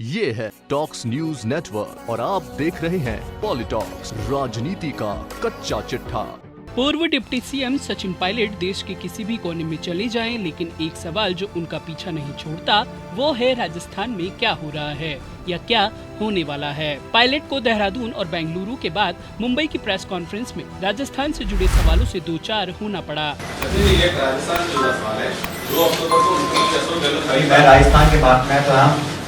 ये है talks news network और आप देख रहे हैं पॉलिटॉक्स, राजनीति का कच्चा चिट्ठा। पूर्व डिप्टी सीएम सचिन पायलट देश के किसी भी कोने में चले जाएं, लेकिन एक सवाल जो उनका पीछा नहीं छोड़ता वो है राजस्थान में क्या हो रहा है या क्या होने वाला है। पायलट को देहरादून और बेंगलुरु के बाद मुंबई की प्रेस कॉन्फ्रेंस में राजस्थान से जुड़े सवालों से दो चार होना पड़ा। राजस्थान के बाद में तो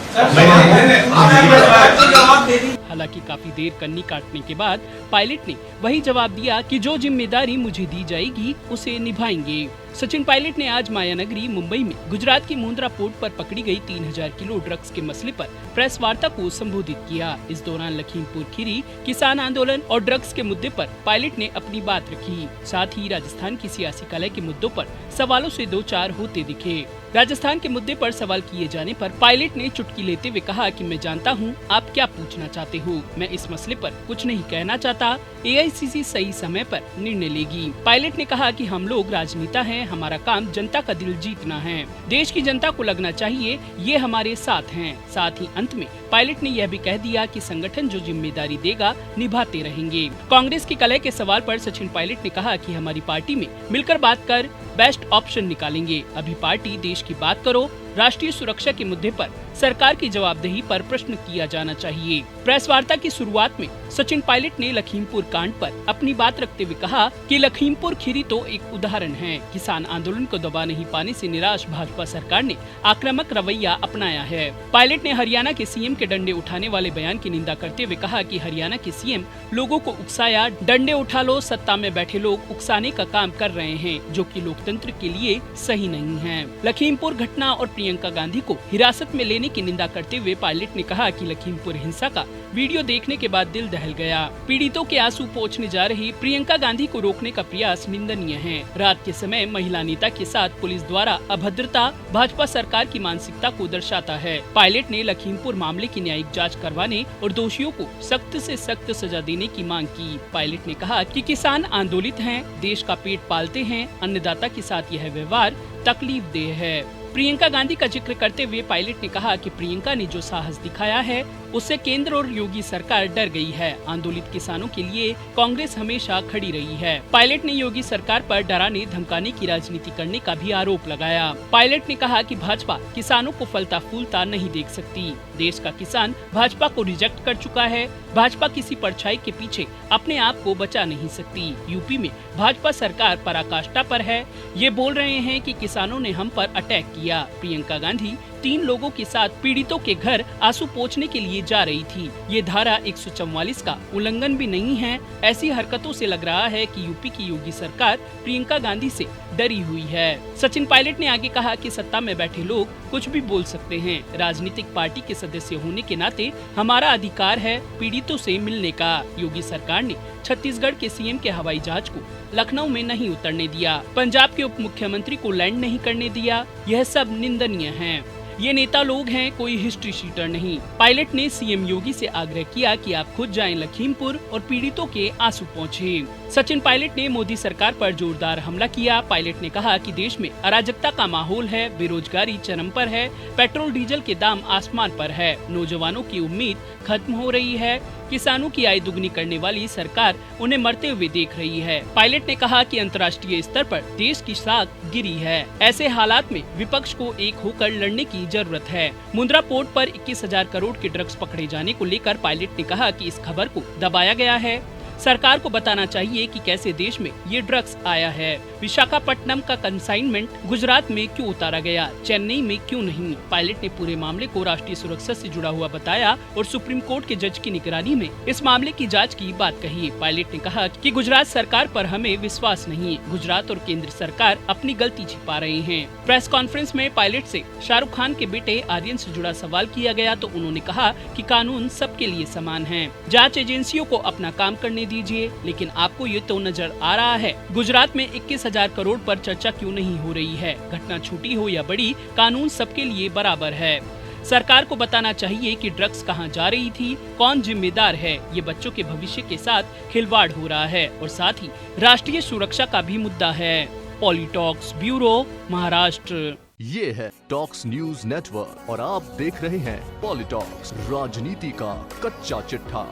हालांकि काफी देर कन्नी काटने के बाद पायलट ने वही जवाब दिया कि जो जिम्मेदारी मुझे दी जाएगी उसे निभाएंगे। सचिन पायलट ने आज मायानगरी मुंबई में गुजरात की मुंद्रा पोर्ट पर पकड़ी गई 3000 किलो ड्रग्स के मसले पर प्रेस वार्ता को संबोधित किया। इस दौरान लखीमपुर खीरी किसान आंदोलन और ड्रग्स के मुद्दे पर पायलट ने अपनी बात रखी। साथ ही राजस्थान की सियासी कलह के मुद्दों पर सवालों से दो चार होते दिखे। राजस्थान के मुद्दे पर सवाल किए जाने पर पायलट ने चुटकी लेते हुए कहा कि मैं जानता हूं आप क्या पूछना चाहते हो, मैं इस मसले पर कुछ नहीं कहना चाहता। एआईसीसी सही समय पर निर्णय लेगी। पायलट ने कहा कि हम लोग राजनेता हैं, हमारा काम जनता का दिल जीतना है, देश की जनता को लगना चाहिए ये हमारे साथ हैं। साथ ही अंत में पायलट ने यह भी कह दिया कि संगठन जो जिम्मेदारी देगा निभाते रहेंगे। कांग्रेस की कलह के सवाल पर सचिन पायलट ने कहा कि हमारी पार्टी में मिलकर बात कर बेस्ट ऑप्शन निकालेंगे। अभी पार्टी देश की बात करो, राष्ट्रीय सुरक्षा के मुद्दे पर सरकार की जवाबदेही पर प्रश्न किया जाना चाहिए। प्रेस वार्ता की शुरुआत में सचिन पायलट ने लखीमपुर कांड पर अपनी बात रखते हुए कहा कि लखीमपुर खीरी तो एक उदाहरण है। किसान आंदोलन को दबा नहीं पाने से निराश भाजपा सरकार ने आक्रामक रवैया अपनाया है। पायलट ने हरियाणा के सीएम के डंडे उठाने वाले बयान की निंदा करते हुए कहा कि हरियाणा के सीएम लोगों को उकसाया, डंडे उठा लो, सत्ता में बैठे लोग उकसाने का काम कर रहे हैं, जो कि लोकतंत्र के लिए सही नहीं है। लखीमपुर घटना और प्रियंका गांधी को हिरासत में लेने की निंदा करते हुए पायलट ने कहा कि लखीमपुर हिंसा का वीडियो देखने के बाद दिल दहल गया। पीड़ितों के आंसू पोंछने जा रही प्रियंका गांधी को रोकने का प्रयास निंदनीय है। रात के समय महिला नेता के साथ पुलिस द्वारा अभद्रता भाजपा सरकार की मानसिकता को दर्शाता है। पायलट ने लखीमपुर मामले की न्यायिक जांच करवाने और दोषियों को सख्त से सख्त सजा देने की मांग की। पायलट ने कहा कि किसान आंदोलित हैं, देश का पेट पालते हैं, अन्नदाता के साथ यह व्यवहार तकलीफ देह है। प्रियंका गांधी का जिक्र करते हुए पायलट ने कहा कि प्रियंका ने जो साहस दिखाया है उससे केंद्र और योगी सरकार डर गई है। आंदोलित किसानों के लिए कांग्रेस हमेशा खड़ी रही है। पायलट ने योगी सरकार पर डराने धमकाने की राजनीति करने का भी आरोप लगाया। पायलट ने कहा कि भाजपा किसानों को फलता फूलता नहीं देख सकती। देश का किसान भाजपा को रिजेक्ट कर चुका है। भाजपा किसी परछाई के पीछे अपने आप को बचा नहीं सकती। यूपी में भाजपा सरकार पराकाष्ठा पर है। ये बोल रहे हैं कि किसानों ने हम पर अटैक किया। प्रियंका गांधी 3 लोगों के साथ पीड़ितों के घर आंसू पोंछने के लिए जा रही थी। ये धारा 144 का उल्लंघन भी नहीं है। ऐसी हरकतों से लग रहा है कि यूपी की योगी सरकार प्रियंका गांधी से डरी हुई है। सचिन पायलट ने आगे कहा कि सत्ता में बैठे लोग कुछ भी बोल सकते हैं। राजनीतिक पार्टी के सदस्य होने के नाते हमारा अधिकार है पीड़ितों से मिलने का। योगी सरकार ने छत्तीसगढ़ के सीएम के हवाई जहाज को लखनऊ में नहीं उतरने दिया। पंजाब के उप मुख्यमंत्री को लैंड नहीं करने दिया। यह सब निंदनीय है। ये नेता लोग हैं, कोई हिस्ट्री शीटर नहीं। पायलट ने सीएम योगी से आग्रह किया कि आप खुद जाएं लखीमपुर और पीड़ितों के आंसू पोंछें। सचिन पायलट ने मोदी सरकार पर जोरदार हमला किया। पायलट ने कहा कि देश में अराजकता का माहौल है, बेरोजगारी चरम पर है, पेट्रोल डीजल के दाम आसमान पर है, नौजवानों की उम्मीद खत्म हो रही है, किसानों की आय दुगनी करने वाली सरकार उन्हें मरते हुए देख रही है। पायलट ने कहा कि अंतर्राष्ट्रीय स्तर पर देश की साख गिरी है। ऐसे हालात में विपक्ष को एक होकर लड़ने की जरूरत है। मुंद्रा पोर्ट पर 21,000 करोड़ के ड्रग्स पकड़े जाने को लेकर पायलट ने कहा कि इस खबर को दबाया गया है। सरकार को बताना चाहिए कि कैसे देश में ये ड्रग्स आया है। विशाखापट्टनम का कंसाइनमेंट गुजरात में क्यों उतारा गया, चेन्नई में क्यों नहीं। पायलट ने पूरे मामले को राष्ट्रीय सुरक्षा से जुड़ा हुआ बताया और सुप्रीम कोर्ट के जज की निगरानी में इस मामले की जांच की बात कही। पायलट ने कहा कि गुजरात सरकार पर हमें विश्वास नहीं। गुजरात और केंद्र सरकार अपनी गलती छिपा रहे हैं। प्रेस कॉन्फ्रेंस में पायलट से शाहरुख खान के बेटे आर्यन से जुड़ा सवाल किया गया तो उन्होंने कहा कि कानून सबके लिए समान है। जांच एजेंसियों को अपना काम करने दीजिए, लेकिन आपको ये तो नजर आ रहा है गुजरात में 21,000 करोड़ पर चर्चा क्यों नहीं हो रही है। घटना छोटी हो या बड़ी, कानून सबके लिए बराबर है। सरकार को बताना चाहिए कि ड्रग्स कहां जा रही थी, कौन जिम्मेदार है। ये बच्चों के भविष्य के साथ खिलवाड़ हो रहा है और साथ ही राष्ट्रीय सुरक्षा का भी मुद्दा है। पॉलिटॉक्स ब्यूरो, महाराष्ट्र। ये है टॉक्स न्यूज नेटवर्क और आप देख रहे हैं पॉलिटॉक्स, राजनीति का कच्चा चिट्ठा।